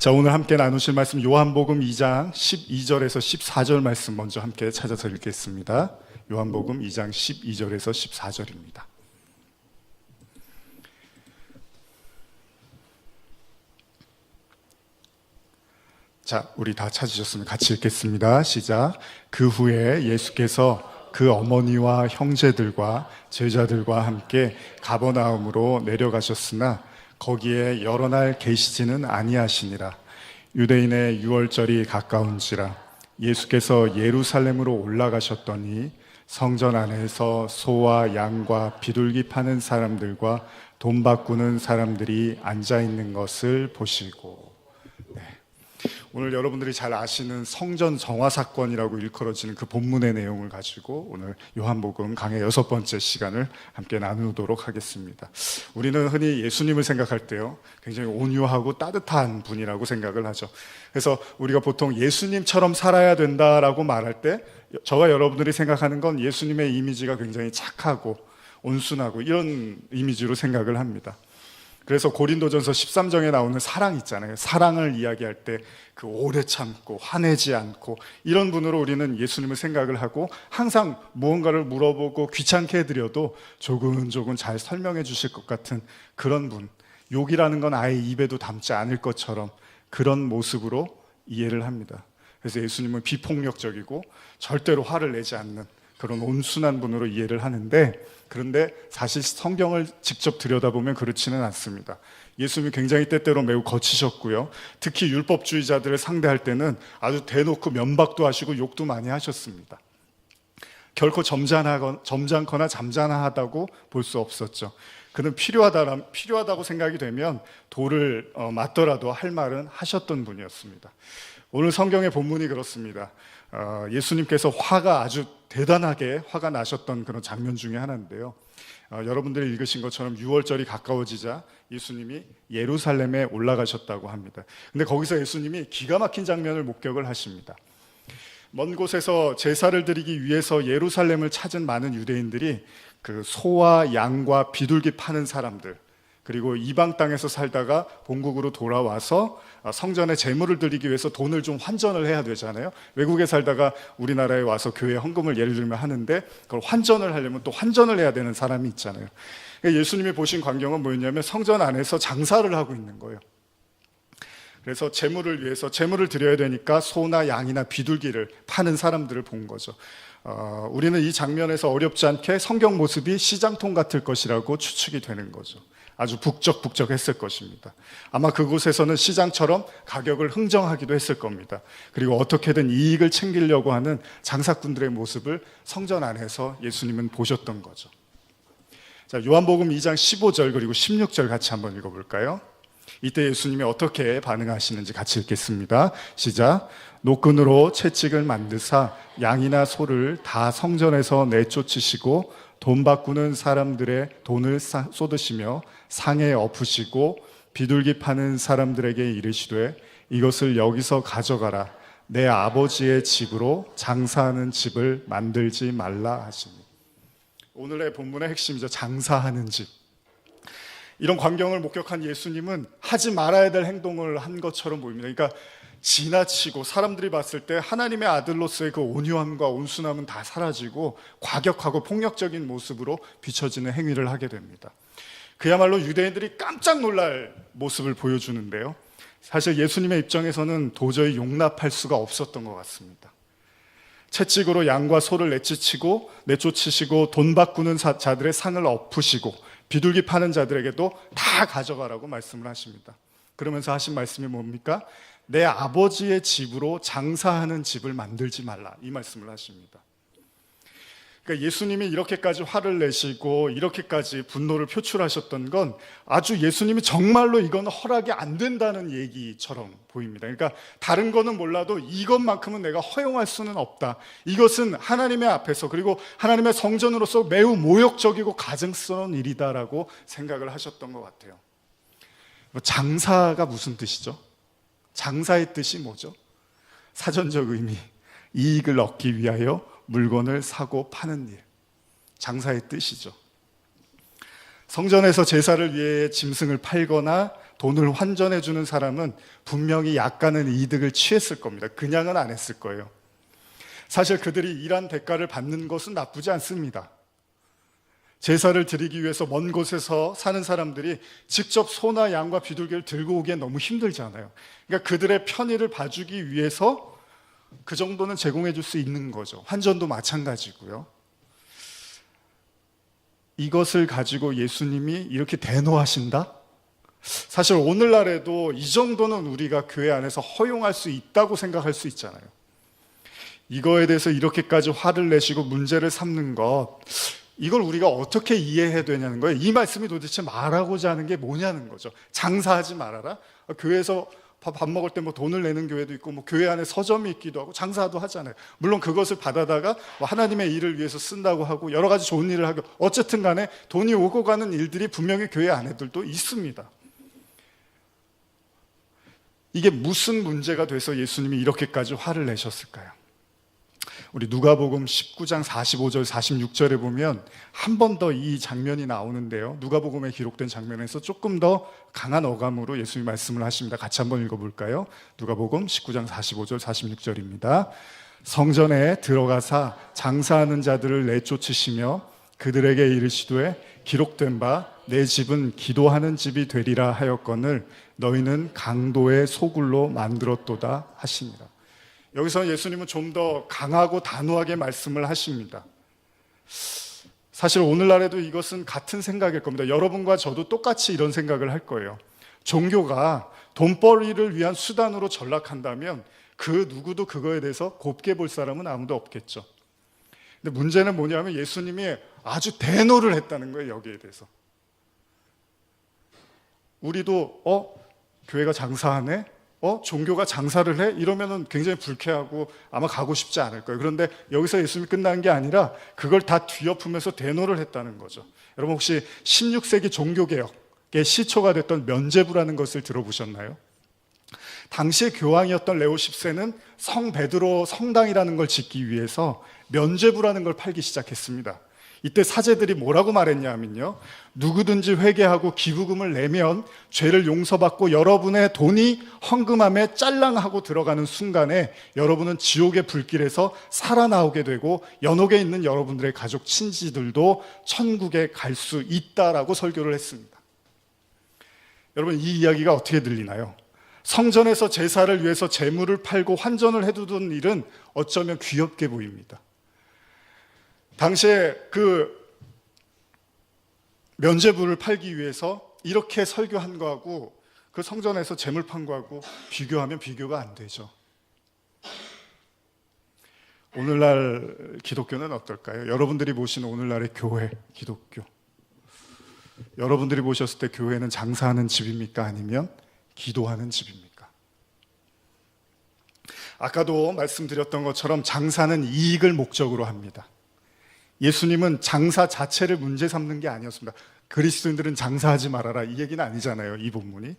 자, 오늘 함께 나누실 말씀 요한복음 2장 12절에서 14절 말씀 먼저 함께 찾아서 읽겠습니다. 요한복음 2장 12절에서 14절입니다. 자, 우리 다 찾으셨으면 같이 읽겠습니다. 시작. 그 후에 예수께서 그 어머니와 형제들과 제자들과 함께 가버나움으로 내려가셨으나 거기에 여러 날 계시지는 아니하시니라. 유대인의 유월절이 가까운지라. 예수께서 예루살렘으로 올라가셨더니 성전 안에서 소와 양과 비둘기 파는 사람들과 돈 바꾸는 사람들이 앉아 있는 것을 보시고. 오늘 여러분들이 잘 아시는 성전 정화 사건이라고 일컬어지는 그 본문의 내용을 가지고 오늘 요한복음 강의 6번째 시간을 함께 나누도록 하겠습니다. 우리는 흔히 예수님을 생각할 때요, 굉장히 온유하고 따뜻한 분이라고 생각을 하죠. 그래서 우리가 보통 예수님처럼 살아야 된다라고 말할 때 저와 여러분들이 생각하는 건 예수님의 이미지가 굉장히 착하고 온순하고 이런 이미지로 생각을 합니다. 그래서 고린도전서 13장에 나오는 사랑 있잖아요. 사랑을 이야기할 때 그 오래 참고 화내지 않고 이런 분으로 우리는 예수님을 생각을 하고, 항상 무언가를 물어보고 귀찮게 해드려도 조근조근 잘 설명해 주실 것 같은 그런 분, 욕이라는 건 아예 입에도 담지 않을 것처럼 그런 모습으로 이해를 합니다. 그래서 예수님은 비폭력적이고 절대로 화를 내지 않는 그런 온순한 분으로 이해를 하는데, 그런데 사실 성경을 직접 들여다보면 그렇지는 않습니다. 예수님이 굉장히 때때로 매우 거치셨고요, 특히 율법주의자들을 상대할 때는 아주 대놓고 면박도 하시고 욕도 많이 하셨습니다. 결코 점잖거나 잠잠하다고 볼 수 없었죠. 그는 필요하다고 생각이 되면 돌을 맞더라도 할 말은 하셨던 분이었습니다. 오늘 성경의 본문이 그렇습니다. 예수님께서 아주 대단하게 화가 나셨던 그런 장면 중에 하나인데요, 여러분들이 읽으신 것처럼 유월절이 가까워지자 예수님이 예루살렘에 올라가셨다고 합니다. 근데 거기서 예수님이 기가 막힌 장면을 목격을 하십니다. 먼 곳에서 제사를 드리기 위해서 예루살렘을 찾은 많은 유대인들이 그 소와 양과 비둘기 파는 사람들, 그리고 이방 땅에서 살다가 본국으로 돌아와서 성전에 제물을 드리기 위해서 돈을 좀 환전을 해야 되잖아요. 외국에 살다가 우리나라에 와서 교회 헌금을 예를 들면 하는데, 그걸 환전을 하려면 또 환전을 해야 되는 사람이 있잖아요. 예수님이 보신 광경은 뭐였냐면 성전 안에서 장사를 하고 있는 거예요. 그래서 제물을 위해서 제물을 드려야 되니까 소나 양이나 비둘기를 파는 사람들을 본 거죠. 우리는 이 장면에서 어렵지 않게 성경 모습이 시장통 같을 것이라고 추측이 되는 거죠. 아주 북적북적했을 것입니다. 아마 그곳에서는 시장처럼 가격을 흥정하기도 했을 겁니다. 그리고 어떻게든 이익을 챙기려고 하는 장사꾼들의 모습을 성전 안에서 예수님은 보셨던 거죠. 자, 요한복음 2장 15절 그리고 16절 같이 한번 읽어볼까요? 이때 예수님이 어떻게 반응하시는지 같이 읽겠습니다. 시작. 노끈으로 채찍을 만드사 양이나 소를 다 성전에서 내쫓으시고 돈 바꾸는 사람들의 돈을 쏟으시며 상에 엎으시고 비둘기 파는 사람들에게 이르시되 이것을 여기서 가져가라. 내 아버지의 집으로 장사하는 집을 만들지 말라 하시니. 오늘의 본문의 핵심이죠. 장사하는 집. 이런 광경을 목격한 예수님은 하지 말아야 될 행동을 한 것처럼 보입니다. 그러니까 지나치고 사람들이 봤을 때 하나님의 아들로서의 그 온유함과 온순함은 다 사라지고 과격하고 폭력적인 모습으로 비춰지는 행위를 하게 됩니다. 그야말로 유대인들이 깜짝 놀랄 모습을 보여주는데요, 사실 예수님의 입장에서는 도저히 용납할 수가 없었던 것 같습니다. 채찍으로 양과 소를 내쫓으시고 돈 바꾸는 자들의 상을 엎으시고 비둘기 파는 자들에게도 다 가져가라고 말씀을 하십니다. 그러면서 하신 말씀이 뭡니까? 내 아버지의 집으로 장사하는 집을 만들지 말라, 이 말씀을 하십니다. 그러니까 예수님이 이렇게까지 화를 내시고 이렇게까지 분노를 표출하셨던 건 아주 예수님이 정말로 이건 허락이 안 된다는 얘기처럼 보입니다. 그러니까 다른 거는 몰라도 이것만큼은 내가 허용할 수는 없다. 이것은 하나님의 앞에서, 그리고 하나님의 성전으로서 매우 모욕적이고 가증스러운 일이다라고 생각을 하셨던 것 같아요. 장사가 무슨 뜻이죠? 장사의 뜻이 뭐죠? 사전적 의미, 이익을 얻기 위하여 물건을 사고 파는 일, 장사의 뜻이죠. 성전에서 제사를 위해 짐승을 팔거나 돈을 환전해 주는 사람은 분명히 약간은 이득을 취했을 겁니다. 그냥은 안 했을 거예요. 사실 그들이 일한 대가를 받는 것은 나쁘지 않습니다. 제사를 드리기 위해서 먼 곳에서 사는 사람들이 직접 소나 양과 비둘기를 들고 오기엔 너무 힘들잖아요. 그러니까 그들의 편의를 봐주기 위해서 그 정도는 제공해 줄 수 있는 거죠. 환전도 마찬가지고요. 이것을 가지고 예수님이 이렇게 대노하신다? 사실 오늘날에도 이 정도는 우리가 교회 안에서 허용할 수 있다고 생각할 수 있잖아요. 이거에 대해서 이렇게까지 화를 내시고 문제를 삼는 것, 이걸 우리가 어떻게 이해해야 되냐는 거예요. 이 말씀이 도대체 말하고자 하는 게 뭐냐는 거죠. 장사하지 말아라. 교회에서 밥 먹을 때 뭐 돈을 내는 교회도 있고, 뭐 교회 안에 서점이 있기도 하고 장사도 하잖아요. 물론 그것을 받아다가 뭐 하나님의 일을 위해서 쓴다고 하고 여러 가지 좋은 일을 하고, 어쨌든 간에 돈이 오고 가는 일들이 분명히 교회 안에들도 있습니다. 이게 무슨 문제가 돼서 예수님이 이렇게까지 화를 내셨을까요? 우리 누가복음 19장 45절 46절에 보면 한 번 더 이 장면이 나오는데요. 누가복음에 기록된 장면에서 조금 더 강한 어감으로 예수님이 말씀을 하십니다. 같이 한번 읽어볼까요? 누가복음 19장 45절 46절입니다. 성전에 들어가사 장사하는 자들을 내쫓으시며 그들에게 이르시되 기록된 바 내 집은 기도하는 집이 되리라 하였거늘 너희는 강도의 소굴로 만들었도다 하시니라. 여기서 예수님은 좀 더 강하고 단호하게 말씀을 하십니다. 사실 오늘날에도 이것은 같은 생각일 겁니다. 여러분과 저도 똑같이 이런 생각을 할 거예요. 종교가 돈벌이를 위한 수단으로 전락한다면 그 누구도 그거에 대해서 곱게 볼 사람은 아무도 없겠죠. 근데 문제는 뭐냐면 예수님이 아주 대노를 했다는 거예요. 여기에 대해서. 우리도 교회가 장사하네? 종교가 장사를 해? 이러면은 굉장히 불쾌하고 아마 가고 싶지 않을 거예요. 그런데 여기서 예수님이 끝난 게 아니라 그걸 다 뒤엎으면서 대노를 했다는 거죠. 여러분 혹시 16세기 종교개혁의 시초가 됐던 면죄부라는 것을 들어보셨나요? 당시의 교황이었던 레오 10세는 성 베드로 성당이라는 걸 짓기 위해서 면죄부라는 걸 팔기 시작했습니다. 이때 사제들이 뭐라고 말했냐면요, 누구든지 회개하고 기부금을 내면 죄를 용서받고 여러분의 돈이 헌금함에 짤랑하고 들어가는 순간에 여러분은 지옥의 불길에서 살아나오게 되고 연옥에 있는 여러분들의 가족 친지들도 천국에 갈 수 있다라고 설교를 했습니다. 여러분 이 이야기가 어떻게 들리나요? 성전에서 제사를 위해서 재물을 팔고 환전을 해두던 일은 어쩌면 귀엽게 보입니다. 당시에 그 면죄부를 팔기 위해서 이렇게 설교한 거하고 그 성전에서 재물 판 거하고 비교하면 비교가 안 되죠. 오늘날 기독교는 어떨까요? 여러분들이 보시는 오늘날의 교회, 기독교, 여러분들이 보셨을 때 교회는 장사하는 집입니까? 아니면 기도하는 집입니까? 아까도 말씀드렸던 것처럼 장사는 이익을 목적으로 합니다. 예수님은 장사 자체를 문제 삼는 게 아니었습니다. 그리스도인들은 장사하지 말아라 이 얘기는 아니잖아요. 이 본문이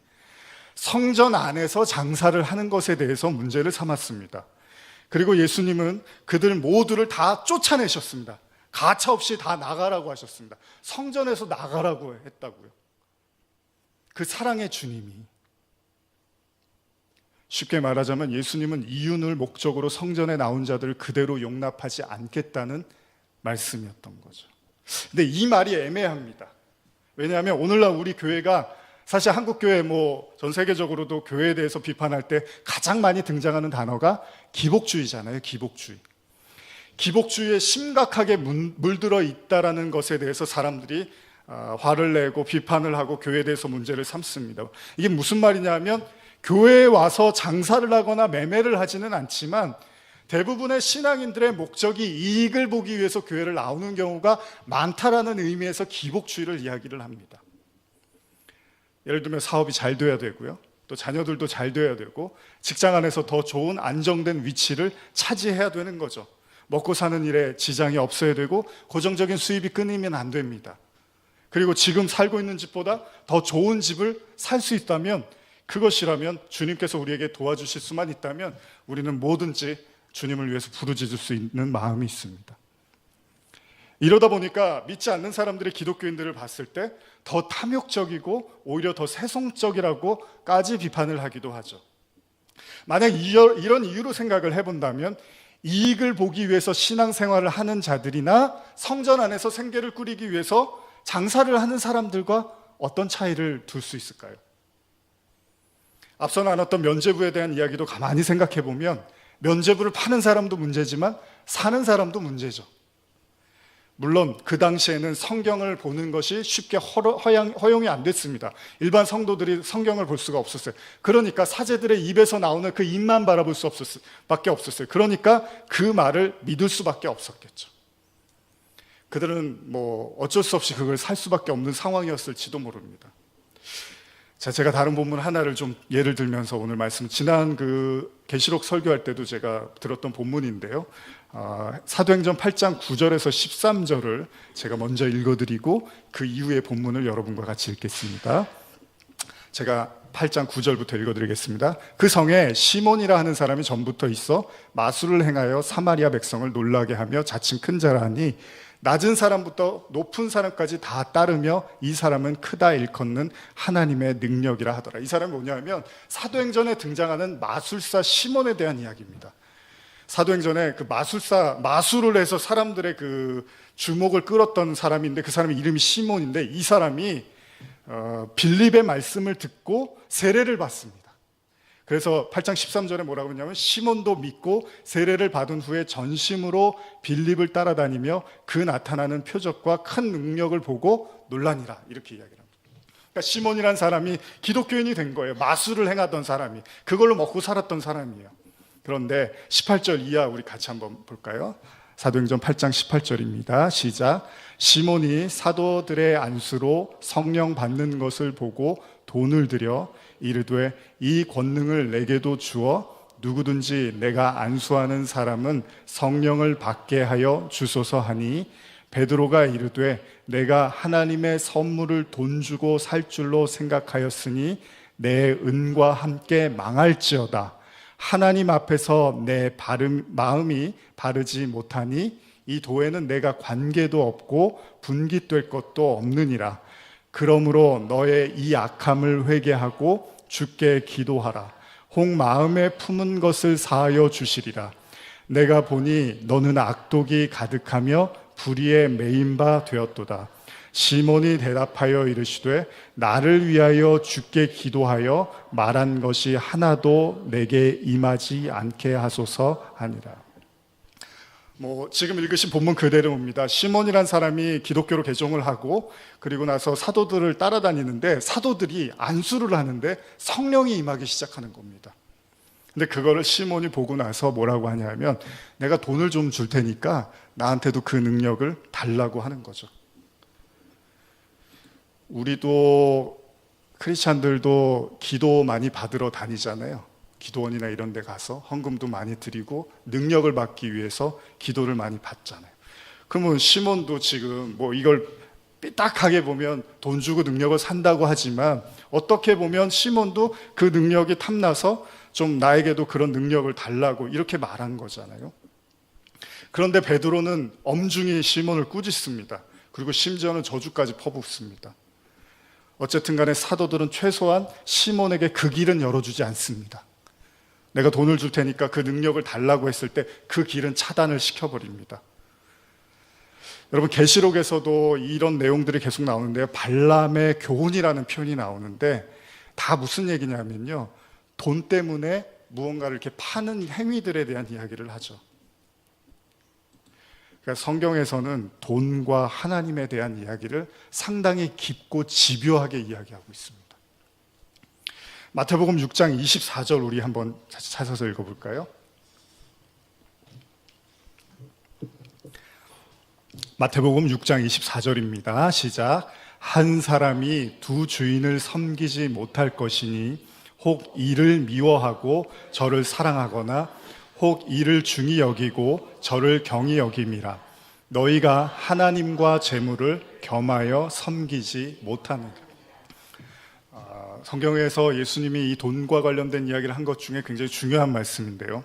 성전 안에서 장사를 하는 것에 대해서 문제를 삼았습니다. 그리고 예수님은 그들 모두를 다 쫓아내셨습니다. 가차없이 다 나가라고 하셨습니다. 성전에서 나가라고 했다고요. 그 사랑의 주님이. 쉽게 말하자면 예수님은 이윤을 목적으로 성전에 나온 자들을 그대로 용납하지 않겠다는 말씀이었던 거죠. 근데 이 말이 애매합니다. 왜냐하면 오늘날 우리 교회가 사실 한국교회 전 세계적으로도 교회에 대해서 비판할 때 가장 많이 등장하는 단어가 기복주의잖아요. 기복주의. 기복주의에 심각하게 물들어 있다라는 것에 대해서 사람들이 화를 내고 비판을 하고 교회에 대해서 문제를 삼습니다. 이게 무슨 말이냐면 교회에 와서 장사를 하거나 매매를 하지는 않지만 대부분의 신앙인들의 목적이 이익을 보기 위해서 교회를 나오는 경우가 많다라는 의미에서 기복주의를 이야기를 합니다. 예를 들면 사업이 잘 돼야 되고요, 또 자녀들도 잘 돼야 되고 직장 안에서 더 좋은 안정된 위치를 차지해야 되는 거죠. 먹고 사는 일에 지장이 없어야 되고 고정적인 수입이 끊이면 안 됩니다. 그리고 지금 살고 있는 집보다 더 좋은 집을 살 수 있다면, 그것이라면 주님께서 우리에게 도와주실 수만 있다면 우리는 뭐든지 주님을 위해서 부르짖을 수 있는 마음이 있습니다. 이러다 보니까 믿지 않는 사람들의 기독교인들을 봤을 때 더 탐욕적이고 오히려 더 세속적이라고까지 비판을 하기도 하죠. 만약 이런 이유로 생각을 해본다면 이익을 보기 위해서 신앙생활을 하는 자들이나 성전 안에서 생계를 꾸리기 위해서 장사를 하는 사람들과 어떤 차이를 둘 수 있을까요? 앞서 나눴던 면죄부에 대한 이야기도 가만히 생각해 보면 면죄부를 파는 사람도 문제지만 사는 사람도 문제죠. 물론 그 당시에는 성경을 보는 것이 쉽게 허용이 안 됐습니다. 일반 성도들이 성경을 볼 수가 없었어요. 그러니까 사제들의 입에서 나오는 그 입만 바라볼 수밖에 없었어요. 그러니까 그 말을 믿을 수밖에 없었겠죠. 그들은 어쩔 수 없이 그걸 살 수밖에 없는 상황이었을지도 모릅니다. 자, 제가 다른 본문 하나를 좀 예를 들면서 오늘 말씀, 지난 계시록 설교할 때도 제가 들었던 본문인데요. 사도행전 8장 9절에서 13절을 제가 먼저 읽어드리고 그 이후의 본문을 여러분과 같이 읽겠습니다. 제가 8장 9절부터 읽어드리겠습니다. 그 성에 시몬이라 하는 사람이 전부터 있어 마술을 행하여 사마리아 백성을 놀라게 하며 자칭 큰 자라니 낮은 사람부터 높은 사람까지 다 따르며 이 사람은 크다 일컫는 하나님의 능력이라 하더라. 이 사람이 뭐냐면 사도행전에 등장하는 마술사 시몬에 대한 이야기입니다. 사도행전에 그 마술을 해서 사람들의 그 주목을 끌었던 사람인데 그 사람의 이름이 시몬인데 이 사람이 빌립의 말씀을 듣고 세례를 받습니다. 그래서 8장 13절에 뭐라고 하냐면 시몬도 믿고 세례를 받은 후에 전심으로 빌립을 따라다니며 그 나타나는 표적과 큰 능력을 보고 놀라니라, 이렇게 이야기를 합니다. 그러니까 시몬이란 사람이 기독교인이 된 거예요. 마술을 행하던 사람이, 그걸로 먹고 살았던 사람이에요. 그런데 18절 이하 우리 같이 한번 볼까요? 사도행전 8장 18절입니다. 시작. 시몬이 사도들의 안수로 성령 받는 것을 보고 돈을 들여 이르되 이 권능을 내게도 주어 누구든지 내가 안수하는 사람은 성령을 받게 하여 주소서 하니 베드로가 이르되 내가 하나님의 선물을 돈 주고 살 줄로 생각하였으니 내 은과 함께 망할지어다. 하나님 앞에서 내 마음이 바르지 못하니 이 도에는 내가 관계도 없고 분깃될 것도 없느니라. 그러므로 너의 이 악함을 회개하고 주께 기도하라. 혹 마음에 품은 것을 사하여 주시리라. 내가 보니 너는 악독이 가득하며 불의에 매인 바 되었도다. 시몬이 대답하여 이르시되 나를 위하여 주께 기도하여 말한 것이 하나도 내게 임하지 않게 하소서 하니라. 지금 읽으신 본문 그대로입니다. 시몬이란 사람이 기독교로 개종을 하고 그리고 나서 사도들을 따라다니는데 사도들이 안수를 하는데 성령이 임하기 시작하는 겁니다. 근데 그거를 시몬이 보고 나서 뭐라고 하냐면 내가 돈을 좀 줄 테니까 나한테도 그 능력을 달라고 하는 거죠. 우리도 크리스찬들도 기도 많이 받으러 다니잖아요. 기도원이나 이런 데 가서 헌금도 많이 드리고 능력을 받기 위해서 기도를 많이 받잖아요. 그러면 시몬도 지금 이걸 삐딱하게 보면 돈 주고 능력을 산다고 하지만 어떻게 보면 시몬도 그 능력이 탐나서 좀 나에게도 그런 능력을 달라고 이렇게 말한 거잖아요. 그런데 베드로는 엄중히 시몬을 꾸짖습니다. 그리고 심지어는 저주까지 퍼붓습니다. 어쨌든 간에 사도들은 최소한 시몬에게 그 길은 열어주지 않습니다. 내가 돈을 줄 테니까 그 능력을 달라고 했을 때 그 길은 차단을 시켜버립니다. 여러분 계시록에서도 이런 내용들이 계속 나오는데요. 발람의 교훈이라는 표현이 나오는데 다 무슨 얘기냐면요. 돈 때문에 무언가를 이렇게 파는 행위들에 대한 이야기를 하죠. 그러니까 성경에서는 돈과 하나님에 대한 이야기를 상당히 깊고 집요하게 이야기하고 있습니다. 마태복음 6장 24절 우리 한번 찾아서 읽어볼까요? 마태복음 6장 24절입니다. 시작. 한 사람이 두 주인을 섬기지 못할 것이니 혹 이를 미워하고 저를 사랑하거나 혹 이를 중히 여기고 저를 경히 여김이라. 너희가 하나님과 재물을 겸하여 섬기지 못하느니라. 성경에서 예수님이 이 돈과 관련된 이야기를 한 것 중에 굉장히 중요한 말씀인데요.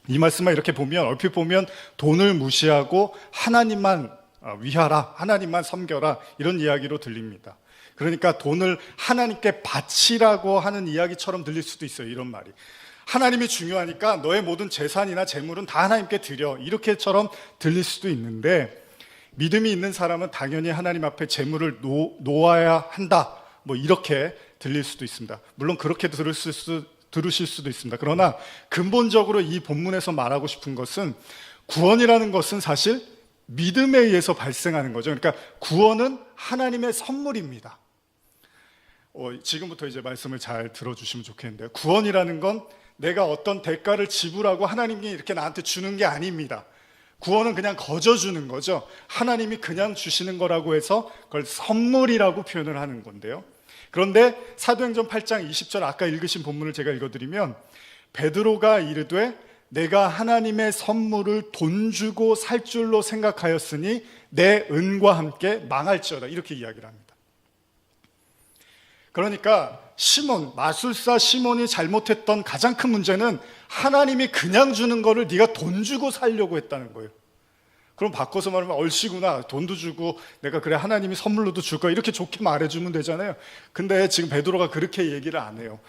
이 말씀만 이렇게 보면 얼핏 보면 돈을 무시하고 하나님만 위하라, 하나님만 섬겨라, 이런 이야기로 들립니다. 그러니까 돈을 하나님께 바치라고 하는 이야기처럼 들릴 수도 있어요. 이런 말이 하나님이 중요하니까 너의 모든 재산이나 재물은 다 하나님께 드려, 이렇게처럼 들릴 수도 있는데, 믿음이 있는 사람은 당연히 하나님 앞에 재물을 놓아야 한다, 뭐 이렇게 들릴 수도 있습니다. 물론 그렇게 들으실 수도 있습니다. 그러나 근본적으로 이 본문에서 말하고 싶은 것은, 구원이라는 것은 사실 믿음에 의해서 발생하는 거죠. 그러니까 구원은 하나님의 선물입니다. 지금부터 이제 말씀을 잘 들어주시면 좋겠는데요. 구원이라는 건 내가 어떤 대가를 지불하고 하나님이 이렇게 나한테 주는 게 아닙니다. 구원은 그냥 거저 주는 거죠. 하나님이 그냥 주시는 거라고 해서 그걸 선물이라고 표현을 하는 건데요. 그런데 사도행전 8장 20절 아까 읽으신 본문을 제가 읽어드리면, 베드로가 이르되 내가 하나님의 선물을 돈 주고 살 줄로 생각하였으니 내 은과 함께 망할지어다, 이렇게 이야기를 합니다. 그러니까 마술사 시몬이 잘못했던 가장 큰 문제는 하나님이 그냥 주는 거를 네가 돈 주고 살려고 했다는 거예요. 그럼 바꿔서 말하면 얼씨구나, 돈도 주고 내가 그래 하나님이 선물로도 줄 거야, 이렇게 좋게 말해주면 되잖아요. 근데 지금 베드로가 그렇게 얘기를 안 해요.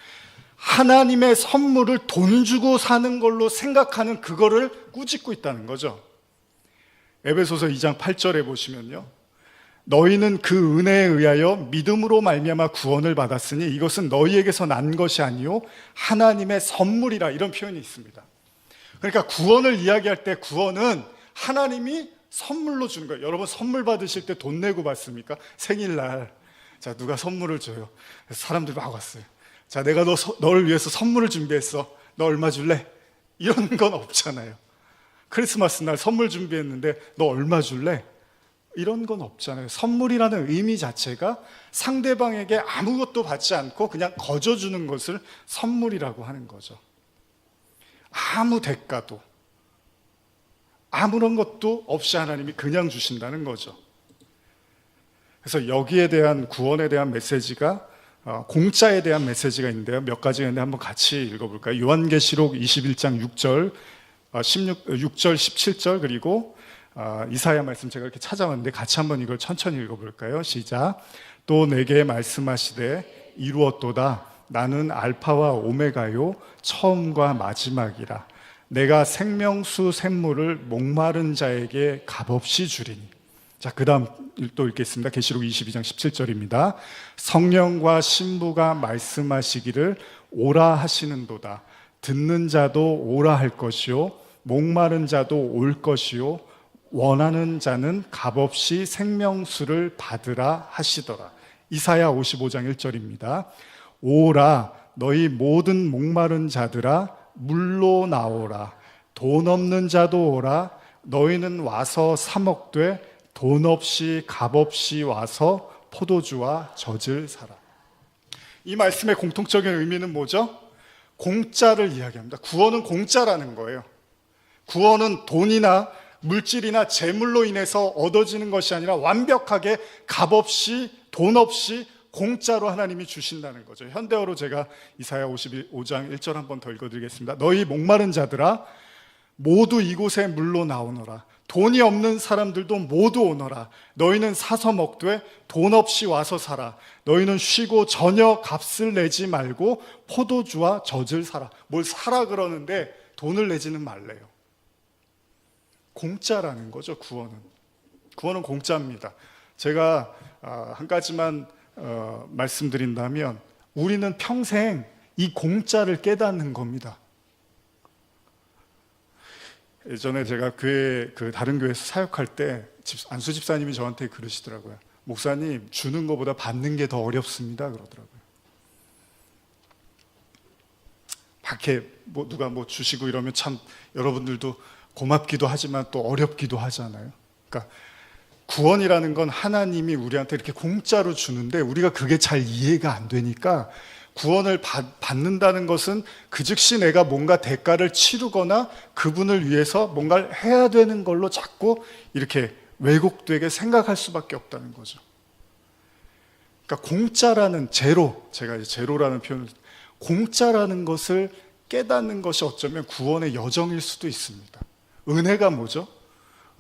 하나님의 선물을 돈 주고 사는 걸로 생각하는 그거를 꾸짖고 있다는 거죠. 에베소서 2장 8절에 보시면요, 너희는 그 은혜에 의하여 믿음으로 말미암아 구원을 받았으니 이것은 너희에게서 난 것이 아니요 하나님의 선물이라, 이런 표현이 있습니다. 그러니까 구원을 이야기할 때 구원은 하나님이 선물로 주는 거예요. 여러분 선물 받으실 때 돈 내고 받습니까? 생일날 자 누가 선물을 줘요. 사람들이 막 왔어요. 자 내가 너를 위해서 선물을 준비했어, 너 얼마 줄래? 이런 건 없잖아요. 크리스마스 날 선물 준비했는데 너 얼마 줄래? 이런 건 없잖아요. 선물이라는 의미 자체가 상대방에게 아무것도 받지 않고 그냥 거저 주는 것을 선물이라고 하는 거죠. 아무 대가도 아무런 것도 없이 하나님이 그냥 주신다는 거죠. 그래서 여기에 대한 구원에 대한 메시지가 공짜에 대한 메시지가 있는데요, 몇 가지가 있는데 한번 같이 읽어볼까요? 요한계시록 21장 6절 6절 17절 그리고 이사야 말씀 제가 이렇게 찾아왔는데 같이 한번 이걸 천천히 읽어볼까요? 시작. 또 내게 말씀하시되 이루었도다. 나는 알파와 오메가요 처음과 마지막이라. 내가 생명수 샘물을 목마른 자에게 값없이 주리니. 자, 그 다음 또 읽겠습니다. 계시록 22장 17절입니다. 성령과 신부가 말씀하시기를 오라 하시는도다. 듣는 자도 오라 할 것이요 목마른 자도 올 것이요 원하는 자는 값없이 생명수를 받으라 하시더라. 이사야 55장 1절입니다. 오라 너희 모든 목마른 자들아 물로 나오라. 돈 없는 자도 오라. 너희는 와서 사 먹되 돈 없이 값없이 와서 포도주와 젖을 사라. 이 말씀의 공통적인 의미는 뭐죠? 공짜를 이야기합니다. 구원은 공짜라는 거예요. 구원은 돈이나 물질이나 재물로 인해서 얻어지는 것이 아니라 완벽하게 값없이 돈 없이 공짜로 하나님이 주신다는 거죠. 현대어로 제가 이사야 55장 1절 한번 더 읽어드리겠습니다. 너희 목마른 자들아 모두 이곳에 물로 나오너라. 돈이 없는 사람들도 모두 오너라. 너희는 사서 먹되 돈 없이 와서 사라. 너희는 쉬고 전혀 값을 내지 말고 포도주와 젖을 사라. 뭘 사라 그러는데 돈을 내지는 말래요. 공짜라는 거죠. 구원은 공짜입니다. 제가 한 가지만 말씀드린다면 우리는 평생 이 공짜를 깨닫는 겁니다. 예전에 제가 다른 교회에서 사역할 때 안수 집사님이 저한테 그러시더라고요. 목사님, 주는 것보다 받는 게 더 어렵습니다 그러더라고요. 밖에 누가 주시고 이러면 참 여러분들도 고맙기도 하지만 또 어렵기도 하잖아요. 그러니까 구원이라는 건 하나님이 우리한테 이렇게 공짜로 주는데 우리가 그게 잘 이해가 안 되니까 구원을 받는다는 것은 그 즉시 내가 뭔가 대가를 치르거나 그분을 위해서 뭔가를 해야 되는 걸로 자꾸 이렇게 왜곡되게 생각할 수밖에 없다는 거죠. 그러니까 공짜라는 제가 이제 제로라는 표현을, 공짜라는 것을 깨닫는 것이 어쩌면 구원의 여정일 수도 있습니다. 은혜가 뭐죠?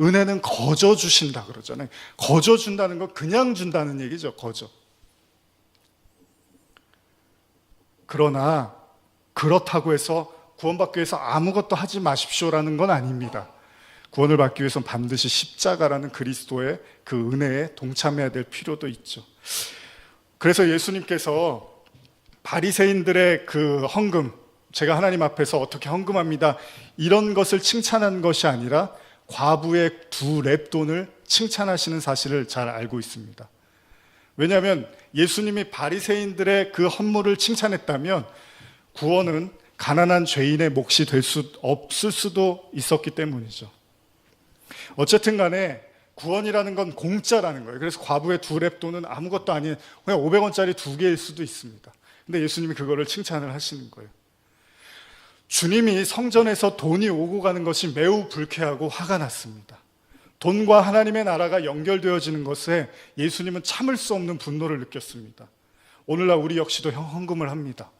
은혜는 거저 주신다 그러잖아요. 거저 준다는 건 그냥 준다는 얘기죠. 거저. 그러나 그렇다고 해서 구원받기 위해서 아무것도 하지 마십시오라는 건 아닙니다. 구원을 받기 위해서는 반드시 십자가라는 그리스도의 그 은혜에 동참해야 될 필요도 있죠. 그래서 예수님께서 바리새인들의 그 헌금, 제가 하나님 앞에서 어떻게 헌금합니다, 이런 것을 칭찬한 것이 아니라 과부의 2렙돈을 칭찬하시는 사실을 잘 알고 있습니다. 왜냐하면 예수님이 바리새인들의 그 헌물을 칭찬했다면 구원은 가난한 죄인의 몫이 될 수 없을 수도 있었기 때문이죠. 어쨌든 간에 구원이라는 건 공짜라는 거예요. 그래서 과부의 2렙돈은 아무것도 아닌 그냥 500원짜리 2개일 수도 있습니다. 근데 예수님이 그거를 칭찬을 하시는 거예요. 주님이 성전에서 돈이 오고 가는 것이 매우 불쾌하고 화가 났습니다. 돈과 하나님의 나라가 연결되어지는 것에 예수님은 참을 수 없는 분노를 느꼈습니다. 오늘날 우리 역시도 헌금을 합니다.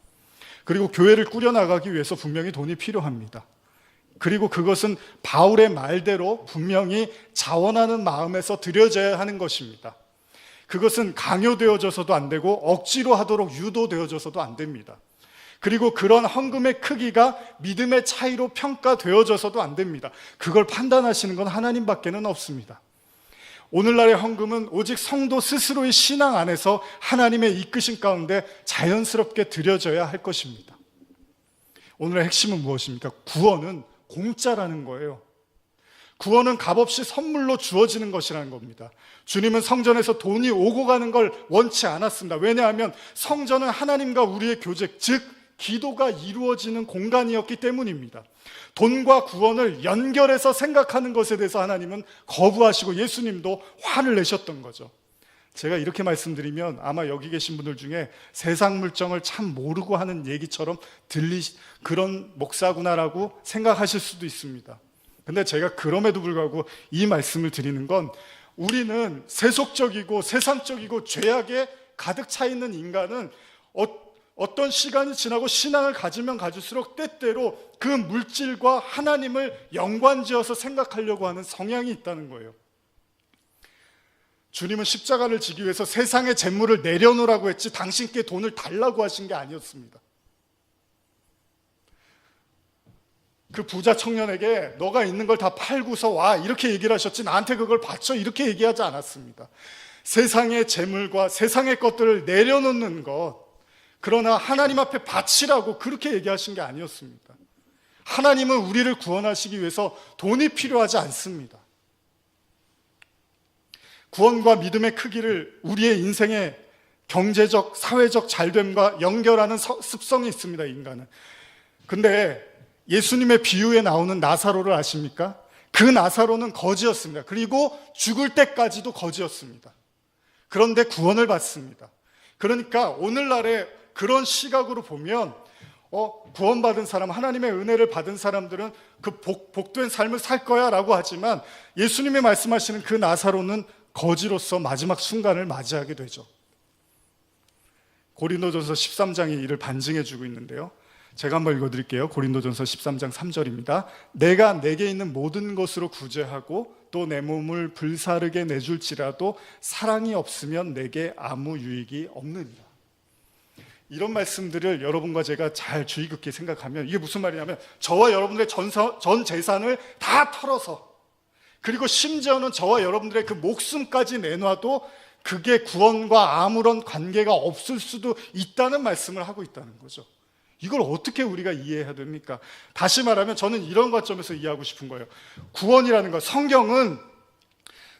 그리고 교회를 꾸려나가기 위해서 분명히 돈이 필요합니다. 그리고 그것은 바울의 말대로 분명히 자원하는 마음에서 드려져야 하는 것입니다. 그것은 강요되어져서도 안 되고 억지로 하도록 유도되어져서도 안 됩니다. 그리고 그런 헌금의 크기가 믿음의 차이로 평가되어져서도 안 됩니다. 그걸 판단하시는 건 하나님밖에는 없습니다. 오늘날의 헌금은 오직 성도 스스로의 신앙 안에서 하나님의 이끄심 가운데 자연스럽게 드려져야 할 것입니다. 오늘의 핵심은 무엇입니까? 구원은 공짜라는 거예요. 구원은 값없이 선물로 주어지는 것이라는 겁니다. 주님은 성전에서 돈이 오고 가는 걸 원치 않았습니다. 왜냐하면 성전은 하나님과 우리의 교제, 즉 기도가 이루어지는 공간이었기 때문입니다. 돈과 구원을 연결해서 생각하는 것에 대해서 하나님은 거부하시고 예수님도 화를 내셨던 거죠. 제가 이렇게 말씀드리면 아마 여기 계신 분들 중에 세상 물정을 참 모르고 하는 얘기처럼 그런 목사구나라고 생각하실 수도 있습니다. 근데 제가 그럼에도 불구하고 이 말씀을 드리는 건 우리는 세속적이고 세상적이고 죄악에 가득 차 있는 인간은 어떤 시간이 지나고 신앙을 가지면 가질수록 때때로 그 물질과 하나님을 연관지어서 생각하려고 하는 성향이 있다는 거예요. 주님은 십자가를 지기 위해서 세상의 재물을 내려놓으라고 했지 당신께 돈을 달라고 하신 게 아니었습니다. 그 부자 청년에게 너가 있는 걸 다 팔고서 와 이렇게 얘기를 하셨지 나한테 그걸 바쳐 이렇게 얘기하지 않았습니다. 세상의 재물과 세상의 것들을 내려놓는 것, 그러나 하나님 앞에 바치라고 그렇게 얘기하신 게 아니었습니다. 하나님은 우리를 구원하시기 위해서 돈이 필요하지 않습니다. 구원과 믿음의 크기를 우리의 인생의 경제적, 사회적 잘됨과 연결하는 습성이 있습니다, 인간은. 근데 예수님의 비유에 나오는 나사로를 아십니까? 그 나사로는 거지였습니다. 그리고 죽을 때까지도 거지였습니다. 그런데 구원을 받습니다. 그러니까 오늘날의 그런 시각으로 보면 구원받은 사람, 하나님의 은혜를 받은 사람들은 그 복된 삶을 살 거야 라고 하지만 예수님이 말씀하시는 그 나사로는 거지로서 마지막 순간을 맞이하게 되죠. 고린도전서 13장이 이를 반증해 주고 있는데요, 제가 한번 읽어드릴게요. 고린도전서 13장 3절입니다. 내가 내게 있는 모든 것으로 구제하고 또 내 몸을 불사르게 내줄지라도 사랑이 없으면 내게 아무 유익이 없느니라. 이런 말씀들을 여러분과 제가 잘 주의 깊게 생각하면 이게 무슨 말이냐면 저와 여러분들의 전 재산을 다 털어서, 그리고 심지어는 저와 여러분들의 그 목숨까지 내놔도 그게 구원과 아무런 관계가 없을 수도 있다는 말씀을 하고 있다는 거죠. 이걸 어떻게 우리가 이해해야 됩니까? 다시 말하면 저는 이런 관점에서 이해하고 싶은 거예요. 구원이라는 것, 성경은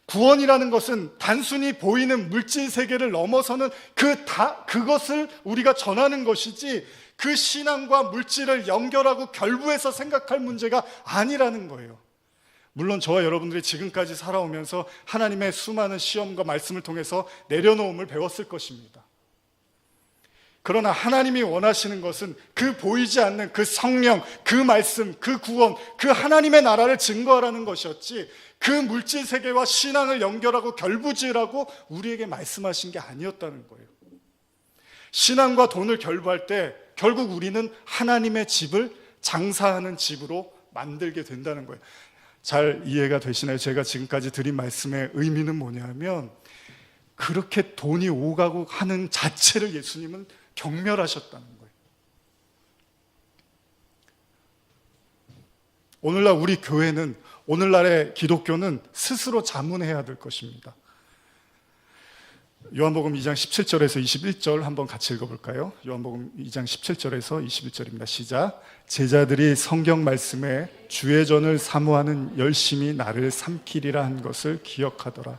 구원이라는 것은 단순히 보이는 물질 세계를 넘어서는 그것을 우리가 전하는 것이지 그 신앙과 물질을 연결하고 결부해서 생각할 문제가 아니라는 거예요. 물론 저와 여러분들이 지금까지 살아오면서 하나님의 수많은 시험과 말씀을 통해서 내려놓음을 배웠을 것입니다. 그러나 하나님이 원하시는 것은 그 보이지 않는 그 성령, 그 말씀, 그 구원, 그 하나님의 나라를 증거하라는 것이었지 그 물질 세계와 신앙을 연결하고 결부지으라고 우리에게 말씀하신 게 아니었다는 거예요. 신앙과 돈을 결부할 때 결국 우리는 하나님의 집을 장사하는 집으로 만들게 된다는 거예요. 잘 이해가 되시나요? 제가 지금까지 드린 말씀의 의미는 뭐냐면 그렇게 돈이 오가고 하는 자체를 예수님은 경멸하셨다는 거예요. 오늘날 우리 교회는, 오늘날의 기독교는 스스로 자문해야 될 것입니다. 요한복음 2장 17절에서 21절 한번 같이 읽어볼까요? 요한복음 2장 17절에서 21절입니다. 시작. 제자들이 성경 말씀에 주의 전을 사모하는 열심히 나를 삼키리라 한 것을 기억하더라.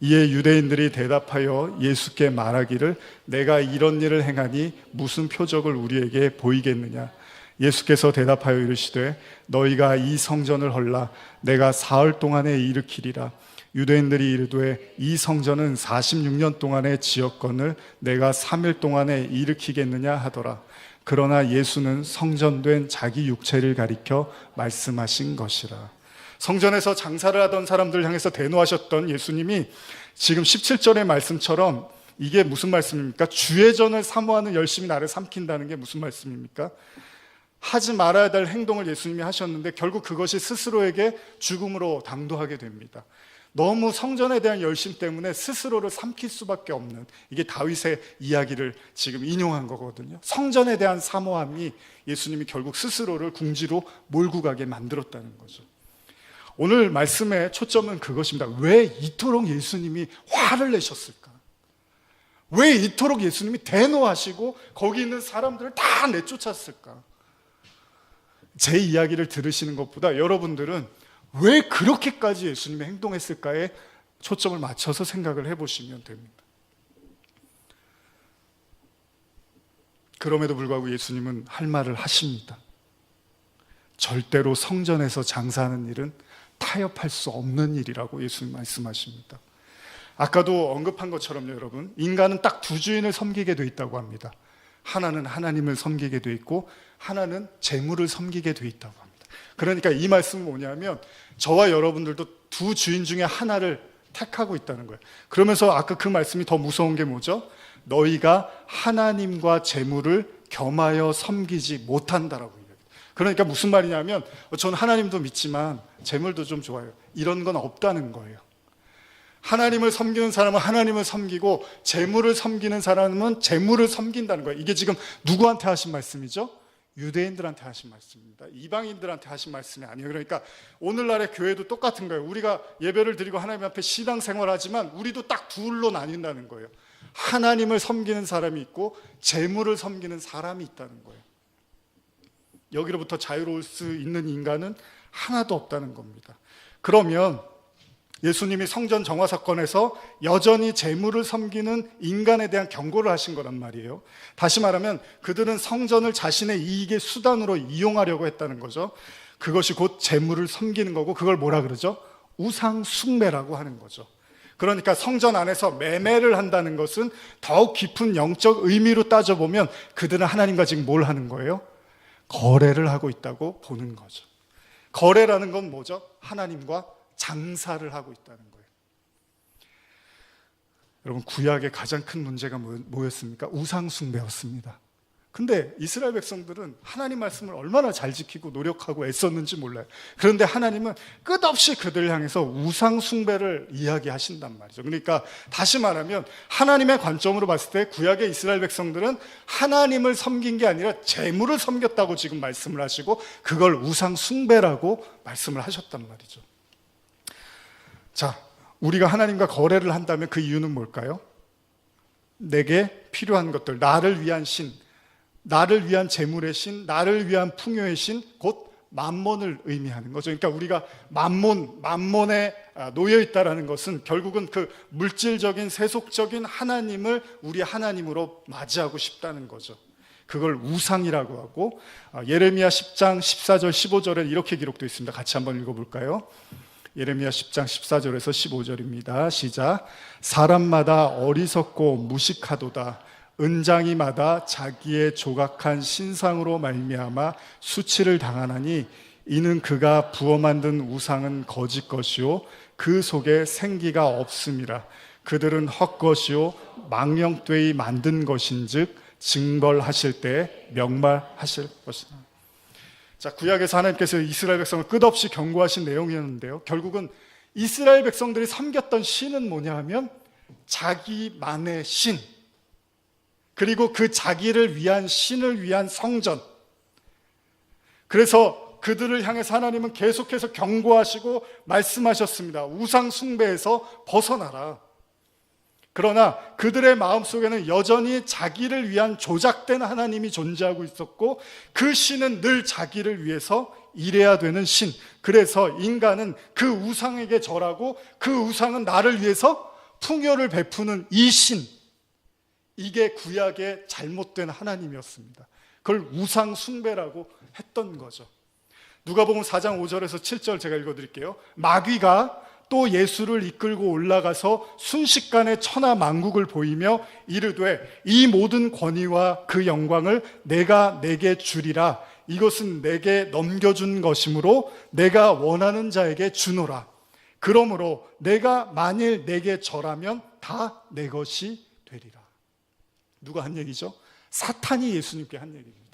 이에 유대인들이 대답하여 예수께 말하기를 내가 이런 일을 행하니 무슨 표적을 우리에게 보이겠느냐. 예수께서 대답하여 이르시되 너희가 이 성전을 헐라 내가 사흘 동안에 일으키리라. 유대인들이 이르되 이 성전은 46년 동안의 지었건을 내가 3일 동안에 일으키겠느냐 하더라. 그러나 예수는 성전된 자기 육체를 가리켜 말씀하신 것이라. 성전에서 장사를 하던 사람들을 향해서 대노하셨던 예수님이 지금 17절의 말씀처럼 이게 무슨 말씀입니까? 주의 전을 사모하는 열심히 나를 삼킨다는 게 무슨 말씀입니까? 하지 말아야 될 행동을 예수님이 하셨는데 결국 그것이 스스로에게 죽음으로 당도하게 됩니다. 너무 성전에 대한 열심 때문에 스스로를 삼킬 수밖에 없는, 이게 다윗의 이야기를 지금 인용한 거거든요. 성전에 대한 사모함이 예수님이 결국 스스로를 궁지로 몰고 가게 만들었다는 거죠. 오늘 말씀의 초점은 그것입니다. 왜 이토록 예수님이 화를 내셨을까? 왜 이토록 예수님이 대노하시고 거기 있는 사람들을 다 내쫓았을까? 제 이야기를 들으시는 것보다 여러분들은 왜 그렇게까지 예수님이 행동했을까에 초점을 맞춰서 생각을 해보시면 됩니다. 그럼에도 불구하고 예수님은 할 말을 하십니다. 절대로 성전에서 장사하는 일은 타협할 수 없는 일이라고 예수님 말씀하십니다. 아까도 언급한 것처럼요, 여러분, 인간은 딱 두 주인을 섬기게 돼 있다고 합니다. 하나는 하나님을 섬기게 돼 있고 하나는 재물을 섬기게 돼 있다고 합니다. 그러니까 이 말씀은 뭐냐면 저와 여러분들도 두 주인 중에 하나를 택하고 있다는 거예요. 그러면서 아까 그 말씀이 더 무서운 게 뭐죠? 너희가 하나님과 재물을 겸하여 섬기지 못한다라고 얘기해요. 그러니까 무슨 말이냐면 저는 하나님도 믿지만 재물도 좀 좋아요. 이런 건 없다는 거예요. 하나님을 섬기는 사람은 하나님을 섬기고 재물을 섬기는 사람은 재물을 섬긴다는 거예요. 이게 지금 누구한테 하신 말씀이죠? 유대인들한테 하신 말씀입니다. 이방인들한테 하신 말씀이 아니에요. 그러니까 오늘날의 교회도 똑같은 거예요. 우리가 예배를 드리고 하나님 앞에 신앙생활하지만 우리도 딱 둘로 나뉜다는 거예요. 하나님을 섬기는 사람이 있고 재물을 섬기는 사람이 있다는 거예요. 여기로부터 자유로울 수 있는 인간은 하나도 없다는 겁니다. 그러면 예수님이 성전 정화 사건에서 여전히 재물을 섬기는 인간에 대한 경고를 하신 거란 말이에요. 다시 말하면 그들은 성전을 자신의 이익의 수단으로 이용하려고 했다는 거죠. 그것이 곧 재물을 섬기는 거고 그걸 뭐라 그러죠? 우상 숭배라고 하는 거죠. 그러니까 성전 안에서 매매를 한다는 것은 더욱 깊은 영적 의미로 따져보면 그들은 하나님과 지금 뭘 하는 거예요? 거래를 하고 있다고 보는 거죠. 거래라는 건 뭐죠? 하나님과 장사를 하고 있다는 거예요. 여러분, 구약의 가장 큰 문제가 뭐였습니까? 우상 숭배였습니다. 근데 이스라엘 백성들은 하나님 말씀을 얼마나 잘 지키고 노력하고 애썼는지 몰라요. 그런데 하나님은 끝없이 그들을 향해서 우상 숭배를 이야기하신단 말이죠. 그러니까 다시 말하면 하나님의 관점으로 봤을 때 구약의 이스라엘 백성들은 하나님을 섬긴 게 아니라 재물을 섬겼다고 지금 말씀을 하시고 그걸 우상 숭배라고 말씀을 하셨단 말이죠. 자, 우리가 하나님과 거래를 한다면 그 이유는 뭘까요? 내게 필요한 것들, 나를 위한 신, 나를 위한 재물의 신, 나를 위한 풍요의 신, 곧 만몬을 의미하는 거죠. 그러니까 우리가 만몬에 놓여 있다라는 것은 결국은 그 물질적인 세속적인 하나님을 우리 하나님으로 맞이하고 싶다는 거죠. 그걸 우상이라고 하고 예레미야 10장 14절 15절에 이렇게 기록되어 있습니다. 같이 한번 읽어볼까요? 예레미야 10장 14절에서 15절입니다. 시작. 사람마다 어리석고 무식하도다. 은장이마다 자기의 조각한 신상으로 말미암아 수치를 당하나니 이는 그가 부어 만든 우상은 거짓 것이요 그 속에 생기가 없음이라. 그들은 헛것이요 망령되이 만든 것인즉 징벌하실 때 명말하실 것이다. 자, 구약에서 하나님께서 이스라엘 백성을 끝없이 경고하신 내용이었는데요. 결국은 이스라엘 백성들이 섬겼던 신은 뭐냐 하면 자기만의 신, 그리고 그 자기를 위한 신을 위한 성전. 그래서 그들을 향해서 하나님은 계속해서 경고하시고 말씀하셨습니다. 우상 숭배에서 벗어나라. 그러나 그들의 마음속에는 여전히 자기를 위한 조작된 하나님이 존재하고 있었고, 그 신은 늘 자기를 위해서 일해야 되는 신. 그래서 인간은 그 우상에게 절하고 그 우상은 나를 위해서 풍요를 베푸는 이 신, 이게 구약의 잘못된 하나님이었습니다. 그걸 우상 숭배라고 했던 거죠. 누가복음 4장 5절에서 7절 제가 읽어드릴게요. 마귀가 또 예수를 이끌고 올라가서 순식간에 천하 만국을 보이며 이르되 이 모든 권위와 그 영광을 내가 내게 주리라. 이것은 내게 넘겨준 것이므로 내가 원하는 자에게 주노라. 그러므로 내가 만일 내게 절하면 다 내 것이 되리라. 누가 한 얘기죠? 사탄이 예수님께 한 얘기입니다.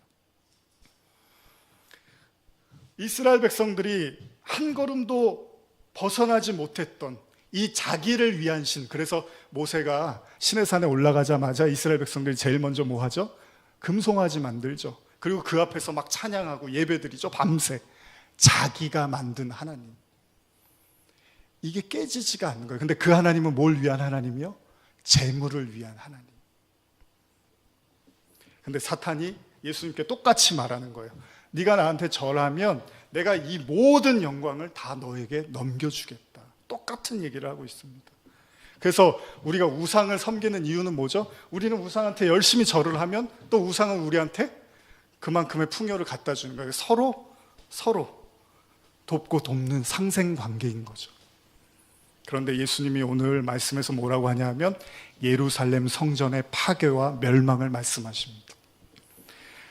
이스라엘 백성들이 한 걸음도 벗어나지 못했던 이 자기를 위한 신. 그래서 모세가 시내산에 올라가자마자 이스라엘 백성들이 제일 먼저 뭐 하죠? 금송아지 만들죠. 그리고 그 앞에서 막 찬양하고 예배드리죠. 밤새. 자기가 만든 하나님. 이게 깨지지가 않는 거예요. 근데 그 하나님은 뭘 위한 하나님이요? 재물을 위한 하나님. 근데 사탄이 예수님께 똑같이 말하는 거예요. 네가 나한테 절하면 내가 이 모든 영광을 다 너에게 넘겨주겠다. 똑같은 얘기를 하고 있습니다. 그래서 우리가 우상을 섬기는 이유는 뭐죠? 우리는 우상한테 열심히 절을 하면 또 우상은 우리한테 그만큼의 풍요를 갖다 주는 거예요. 서로 돕고 돕는 상생관계인 거죠. 그런데 예수님이 오늘 말씀에서 뭐라고 하냐 하면 예루살렘 성전의 파괴와 멸망을 말씀하십니다.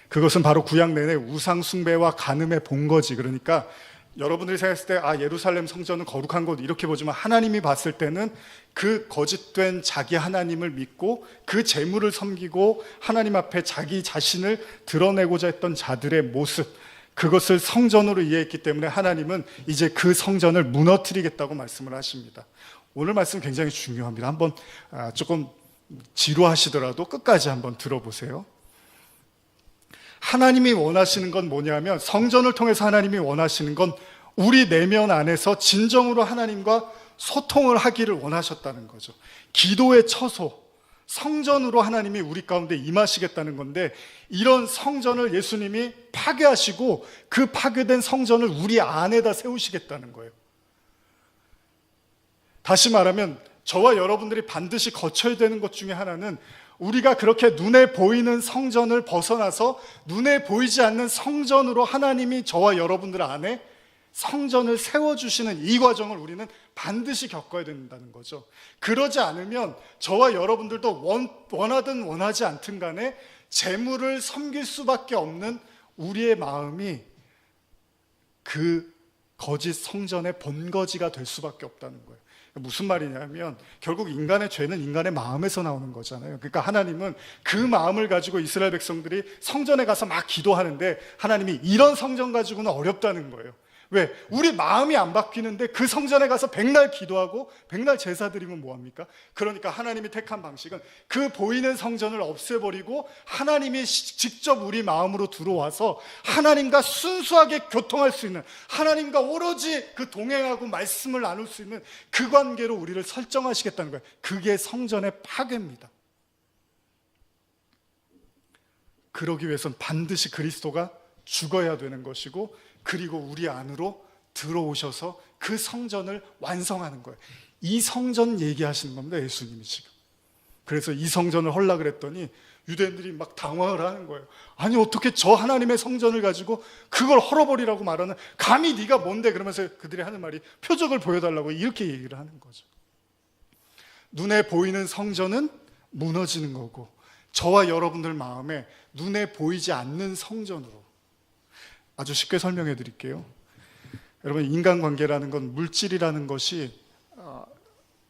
그것은 바로 구약 내내 우상 숭배와 간음의 본거지. 그러니까 여러분들이 생각했을 때 예루살렘 성전은 거룩한 곳 이렇게 보지만 하나님이 봤을 때는 그 거짓된 자기 하나님을 믿고 그 재물을 섬기고 하나님 앞에 자기 자신을 드러내고자 했던 자들의 모습, 그것을 성전으로 이해했기 때문에 하나님은 이제 그 성전을 무너뜨리겠다고 말씀을 하십니다. 오늘 말씀 굉장히 중요합니다. 한번 조금 지루하시더라도 끝까지 한번 들어보세요. 하나님이 원하시는 건 뭐냐면, 성전을 통해서 하나님이 원하시는 건 우리 내면 안에서 진정으로 하나님과 소통을 하기를 원하셨다는 거죠. 기도의 처소, 성전으로 하나님이 우리 가운데 임하시겠다는 건데, 이런 성전을 예수님이 파괴하시고 그 파괴된 성전을 우리 안에다 세우시겠다는 거예요. 다시 말하면 저와 여러분들이 반드시 거쳐야 되는 것 중에 하나는, 우리가 그렇게 눈에 보이는 성전을 벗어나서 눈에 보이지 않는 성전으로 하나님이 저와 여러분들 안에 성전을 세워주시는 이 과정을 우리는 반드시 겪어야 된다는 거죠. 그러지 않으면 저와 여러분들도 원하든 원하지 않든 간에 재물을 섬길 수밖에 없는 우리의 마음이 그 거짓 성전의 본거지가 될 수밖에 없다는 거예요. 무슨 말이냐면 결국 인간의 죄는 인간의 마음에서 나오는 거잖아요. 그러니까 하나님은 그 마음을 가지고 이스라엘 백성들이 성전에 가서 막 기도하는데, 하나님이 이런 성전 가지고는 어렵다는 거예요. 왜? 우리 마음이 안 바뀌는데 그 성전에 가서 백날 기도하고 백날 제사 드리면 뭐합니까? 그러니까 하나님이 택한 방식은 그 보이는 성전을 없애버리고 하나님이 직접 우리 마음으로 들어와서 하나님과 순수하게 교통할 수 있는, 하나님과 오로지 그 동행하고 말씀을 나눌 수 있는 그 관계로 우리를 설정하시겠다는 거예요. 그게 성전의 파괴입니다. 그러기 위해서는 반드시 그리스도가 죽어야 되는 것이고, 그리고 우리 안으로 들어오셔서 그 성전을 완성하는 거예요. 이 성전 얘기하시는 겁니다, 예수님이 지금. 그래서 이 성전을 헐라 그랬더니 유대인들이 막 당황을 하는 거예요. 아니 어떻게 저 하나님의 성전을 가지고 그걸 헐어버리라고 말하는, 감히 네가 뭔데? 그러면서 그들이 하는 말이 표적을 보여달라고 이렇게 얘기를 하는 거죠. 눈에 보이는 성전은 무너지는 거고, 저와 여러분들 마음에 눈에 보이지 않는 성전으로, 아주 쉽게 설명해 드릴게요. 여러분, 인간관계라는 건, 물질이라는 것이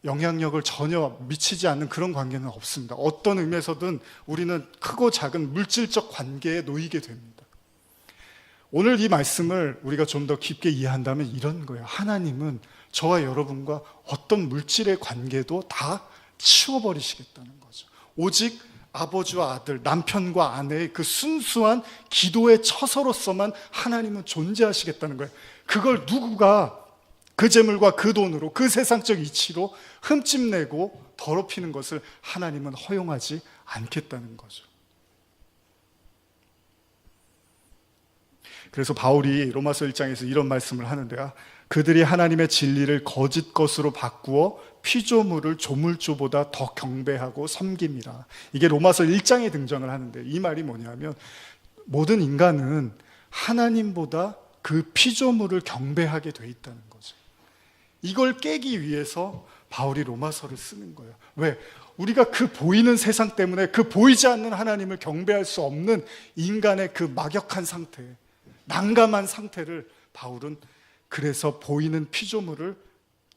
영향력을 전혀 미치지 않는 그런 관계는 없습니다. 어떤 의미에서든 우리는 크고 작은 물질적 관계에 놓이게 됩니다. 오늘 이 말씀을 우리가 좀 더 깊게 이해한다면 이런 거예요. 하나님은 저와 여러분과 어떤 물질의 관계도 다 치워버리시겠다는 거죠. 오직 아버지와 아들, 남편과 아내의 그 순수한 기도의 처소로서만 하나님은 존재하시겠다는 거예요. 그걸 누구가 그 재물과 그 돈으로, 그 세상적 이치로 흠집내고 더럽히는 것을 하나님은 허용하지 않겠다는 거죠. 그래서 바울이 로마서 1장에서 이런 말씀을 하는데요. 그들이 하나님의 진리를 거짓 것으로 바꾸어 피조물을 조물주보다 더 경배하고 섬깁니다. 이게 로마서 1장에 등장을 하는데, 이 말이 뭐냐면 모든 인간은 하나님보다 그 피조물을 경배하게 돼 있다는 거죠. 이걸 깨기 위해서 바울이 로마서를 쓰는 거예요. 왜? 우리가 그 보이는 세상 때문에 그 보이지 않는 하나님을 경배할 수 없는 인간의 그 막역한 상태, 난감한 상태를 바울은 그래서 보이는 피조물을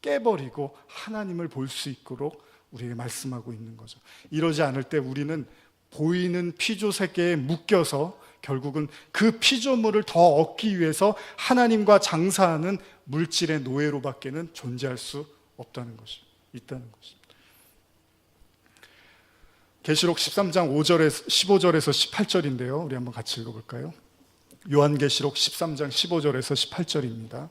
깨버리고 하나님을 볼 수 있도록 우리에게 말씀하고 있는 거죠. 이러지 않을 때 우리는 보이는 피조 세계에 묶여서 결국은 그 피조물을 더 얻기 위해서 하나님과 장사하는 물질의 노예로밖에는 존재할 수 없다는 것이 있다는 것입니다. 계시록 13장 15절에서 18절인데요. 우리 한번 같이 읽어볼까요? 요한계시록 13장 15절에서 18절입니다.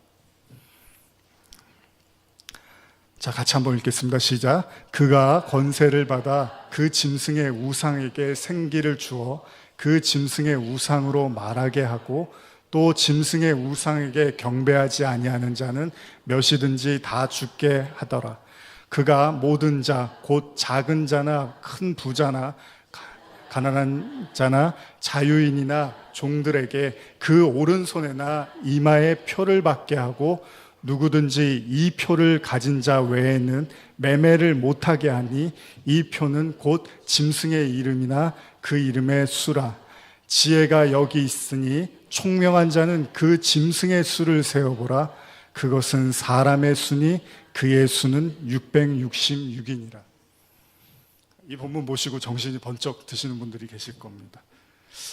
자, 같이 한번 읽겠습니다. 시작. 그가 권세를 받아 그 짐승의 우상에게 생기를 주어 그 짐승의 우상으로 말하게 하고 또 짐승의 우상에게 경배하지 아니하는 자는 몇이든지 다 죽게 하더라. 그가 모든 자, 곧 작은 자나 큰 부자나 가난한 자나 자유인이나 종들에게 그 오른손에나 이마에 표를 받게 하고 누구든지 이 표를 가진 자 외에는 매매를 못하게 하니 이 표는 곧 짐승의 이름이나 그 이름의 수라. 지혜가 여기 있으니 총명한 자는 그 짐승의 수를 세어보라. 그것은 사람의 수니 그의 수는 666이니라. 이 본문 보시고 정신이 번쩍 드시는 분들이 계실 겁니다.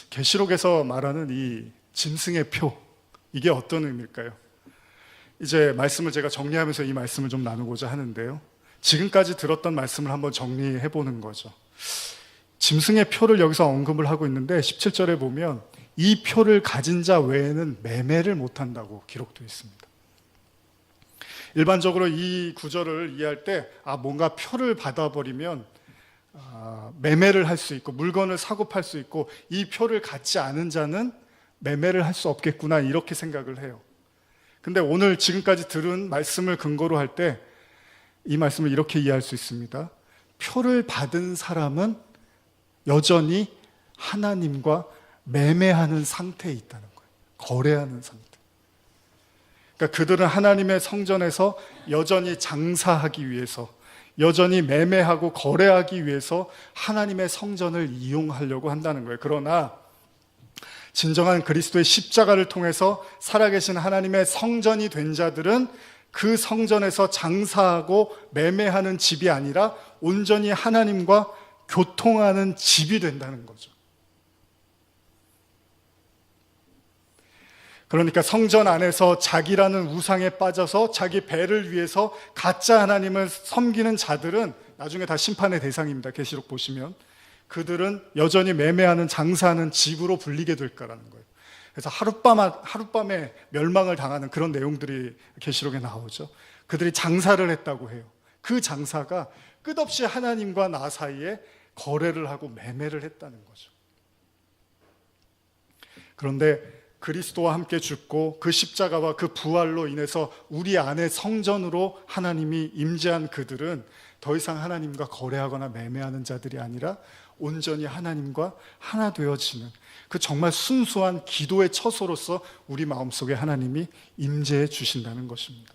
계시록에서 말하는 이 짐승의 표, 이게 어떤 의미일까요? 이제 말씀을 제가 정리하면서 이 말씀을 좀 나누고자 하는데요. 지금까지 들었던 말씀을 한번 정리해 보는 거죠. 짐승의 표를 여기서 언급을 하고 있는데 17절에 보면 이 표를 가진 자 외에는 매매를 못한다고 기록되어 있습니다. 일반적으로 이 구절을 이해할 때 뭔가 표를 받아버리면 매매를 할 수 있고 물건을 사고 팔 수 있고 이 표를 갖지 않은 자는 매매를 할 수 없겠구나, 이렇게 생각을 해요. 근데 오늘 지금까지 들은 말씀을 근거로 할 때 이 말씀을 이렇게 이해할 수 있습니다. 표를 받은 사람은 여전히 하나님과 매매하는 상태에 있다는 거예요. 거래하는 상태. 그러니까 그들은 하나님의 성전에서 여전히 장사하기 위해서, 여전히 매매하고 거래하기 위해서 하나님의 성전을 이용하려고 한다는 거예요. 그러나 진정한 그리스도의 십자가를 통해서 살아계신 하나님의 성전이 된 자들은 그 성전에서 장사하고 매매하는 집이 아니라 온전히 하나님과 교통하는 집이 된다는 거죠. 그러니까 성전 안에서 자기라는 우상에 빠져서 자기 배를 위해서 가짜 하나님을 섬기는 자들은 나중에 다 심판의 대상입니다. 계시록 보시면 그들은 여전히 매매하는 장사하는 집으로 불리게 될 거라는 거예요. 그래서 하룻밤에 멸망을 당하는 그런 내용들이 계시록에 나오죠. 그들이 장사를 했다고 해요. 그 장사가 끝없이 하나님과 나 사이에 거래를 하고 매매를 했다는 거죠. 그런데 그리스도와 함께 죽고 그 십자가와 그 부활로 인해서 우리 안에 성전으로 하나님이 임재한 그들은 더 이상 하나님과 거래하거나 매매하는 자들이 아니라 온전히 하나님과 하나 되어지는 그 정말 순수한 기도의 처소로서 우리 마음속에 하나님이 임재해 주신다는 것입니다.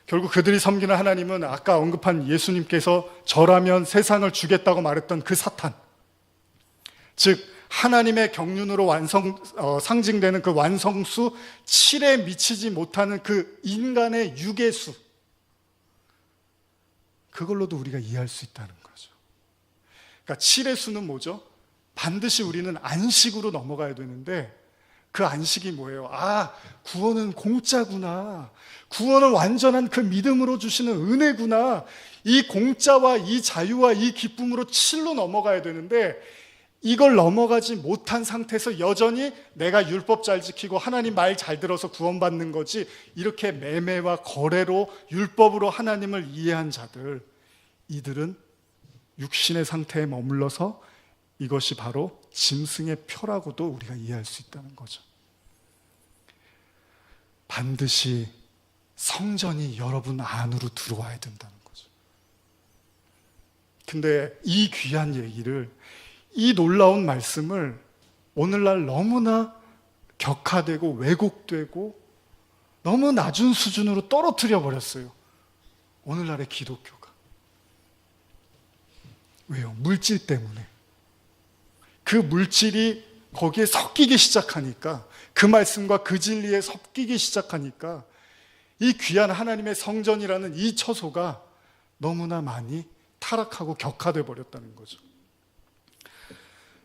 결국 그들이 섬기는 하나님은 아까 언급한 예수님께서 저라면 세상을 주겠다고 말했던 그 사탄, 즉 하나님의 경륜으로 상징되는 그 완성수 7에 미치지 못하는 그 인간의 유괴수, 그걸로도 우리가 이해할 수 있다는 거죠. 그러니까 7의 수는 뭐죠? 반드시 우리는 안식으로 넘어가야 되는데 그 안식이 뭐예요? 구원은 공짜구나. 구원은 완전한 그 믿음으로 주시는 은혜구나. 이 공짜와 이 자유와 이 기쁨으로 칠로 넘어가야 되는데, 이걸 넘어가지 못한 상태에서 여전히 내가 율법 잘 지키고 하나님 말 잘 들어서 구원받는 거지, 이렇게 매매와 거래로 율법으로 하나님을 이해한 자들, 이들은 육신의 상태에 머물러서 이것이 바로 짐승의 표라고도 우리가 이해할 수 있다는 거죠. 반드시 성전이 여러분 안으로 들어와야 된다는 거죠. 근데 이 귀한 얘기를, 이 놀라운 말씀을 오늘날 너무나 격화되고 왜곡되고 너무 낮은 수준으로 떨어뜨려 버렸어요, 오늘날의 기독교가. 왜요? 물질 때문에. 그 물질이 거기에 섞이기 시작하니까, 그 말씀과 그 진리에 섞이기 시작하니까 이 귀한 하나님의 성전이라는 이 처소가 너무나 많이 타락하고 격화되어 버렸다는 거죠.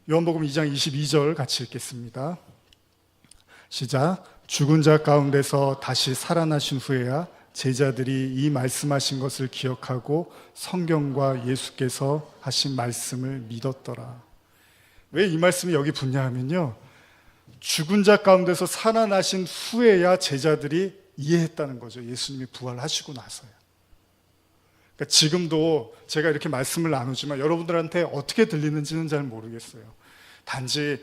요한복음 2장 22절 같이 읽겠습니다. 시작. 죽은 자 가운데서 다시 살아나신 후에야 제자들이 이 말씀하신 것을 기억하고 성경과 예수께서 하신 말씀을 믿었더라. 왜 이 말씀이 여기 붙냐 하면요, 죽은 자 가운데서 살아나신 후에야 제자들이 이해했다는 거죠. 예수님이 부활하시고 나서야. 그러니까 지금도 제가 이렇게 말씀을 나누지만 여러분들한테 어떻게 들리는지는 잘 모르겠어요. 단지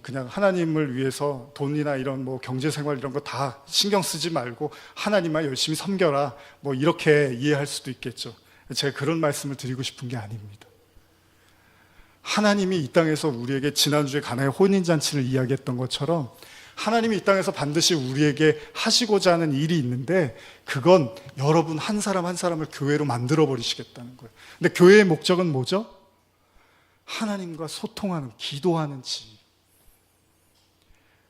그냥 하나님을 위해서 돈이나 이런 경제생활 이런 거 다 신경 쓰지 말고 하나님만 열심히 섬겨라, 이렇게 이해할 수도 있겠죠. 제가 그런 말씀을 드리고 싶은 게 아닙니다. 하나님이 이 땅에서 우리에게 지난주에 가나의 혼인잔치를 이야기했던 것처럼 하나님이 이 땅에서 반드시 우리에게 하시고자 하는 일이 있는데, 그건 여러분 한 사람 한 사람을 교회로 만들어 버리시겠다는 거예요. 근데 교회의 목적은 뭐죠? 하나님과 소통하는, 기도하는 집.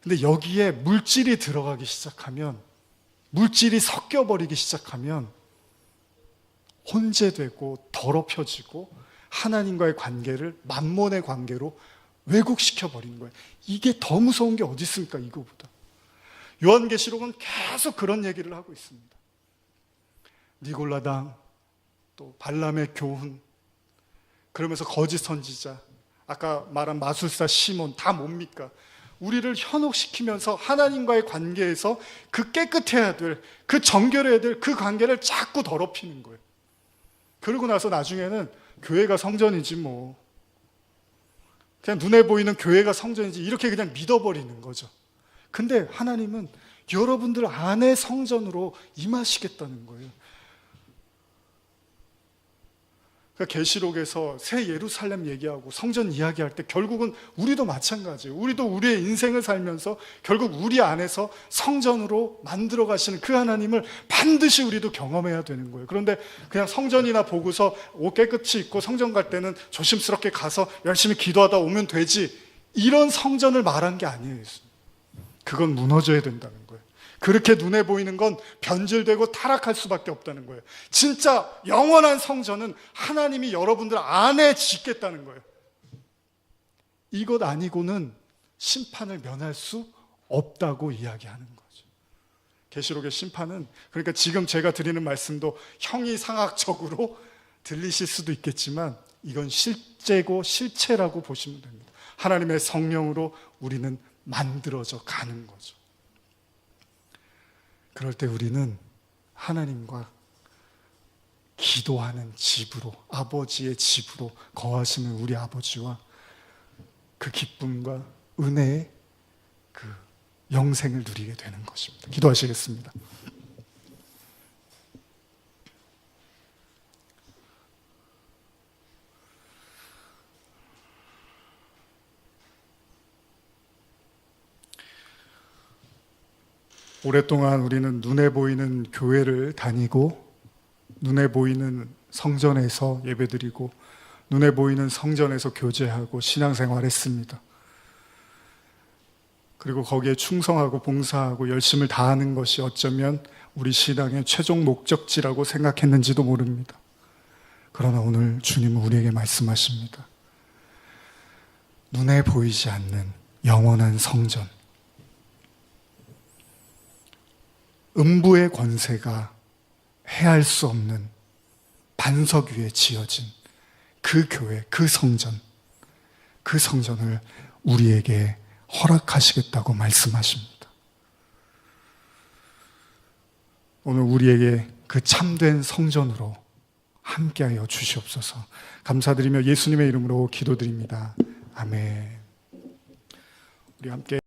근데 여기에 물질이 들어가기 시작하면, 물질이 섞여버리기 시작하면 혼재되고 더럽혀지고 하나님과의 관계를 만몬의 관계로 왜곡시켜 버리는 거예요. 이게 더 무서운 게 어디 있습니까? 이거보다. 요한계시록은 계속 그런 얘기를 하고 있습니다. 니골라당, 또 발람의 교훈, 그러면서 거짓 선지자, 아까 말한 마술사 시몬, 다 뭡니까? 우리를 현혹시키면서 하나님과의 관계에서 그 깨끗해야 될, 그 정결해야 될 그 관계를 자꾸 더럽히는 거예요. 그러고 나서 나중에는 교회가 성전이지 그냥 눈에 보이는 교회가 성전이지, 이렇게 그냥 믿어버리는 거죠. 근데 하나님은 여러분들 안에 성전으로 임하시겠다는 거예요. 그러니까 계시록에서 새 예루살렘 얘기하고 성전 이야기할 때 결국은 우리도 마찬가지예요. 우리도 우리의 인생을 살면서 결국 우리 안에서 성전으로 만들어 가시는 그 하나님을 반드시 우리도 경험해야 되는 거예요. 그런데 그냥 성전이나 보고서 옷 깨끗이 입고 성전 갈 때는 조심스럽게 가서 열심히 기도하다 오면 되지, 이런 성전을 말한 게 아니에요. 그건 무너져야 된다는 거예요. 그렇게 눈에 보이는 건 변질되고 타락할 수밖에 없다는 거예요. 진짜 영원한 성전은 하나님이 여러분들 안에 짓겠다는 거예요. 이것 아니고는 심판을 면할 수 없다고 이야기하는 거죠. 계시록의 심판은, 그러니까 지금 제가 드리는 말씀도 형이상학적으로 들리실 수도 있겠지만 이건 실제고 실체라고 보시면 됩니다. 하나님의 성령으로 우리는 만들어져 가는 거죠. 그럴 때 우리는 하나님과 기도하는 집으로, 아버지의 집으로 거하시는 우리 아버지와 그 기쁨과 은혜의 그 영생을 누리게 되는 것입니다. 기도하시겠습니다. 오랫동안 우리는 눈에 보이는 교회를 다니고 눈에 보이는 성전에서 예배드리고 눈에 보이는 성전에서 교제하고 신앙생활했습니다. 그리고 거기에 충성하고 봉사하고 열심을 다하는 것이 어쩌면 우리 신앙의 최종 목적지라고 생각했는지도 모릅니다. 그러나 오늘 주님은 우리에게 말씀하십니다. 눈에 보이지 않는 영원한 성전, 음부의 권세가 해할 수 없는 반석 위에 지어진 그 교회, 그 성전, 그 성전을 우리에게 허락하시겠다고 말씀하십니다. 오늘 우리에게 그 참된 성전으로 함께하여 주시옵소서. 감사드리며 예수님의 이름으로 기도드립니다. 아멘. 우리 함께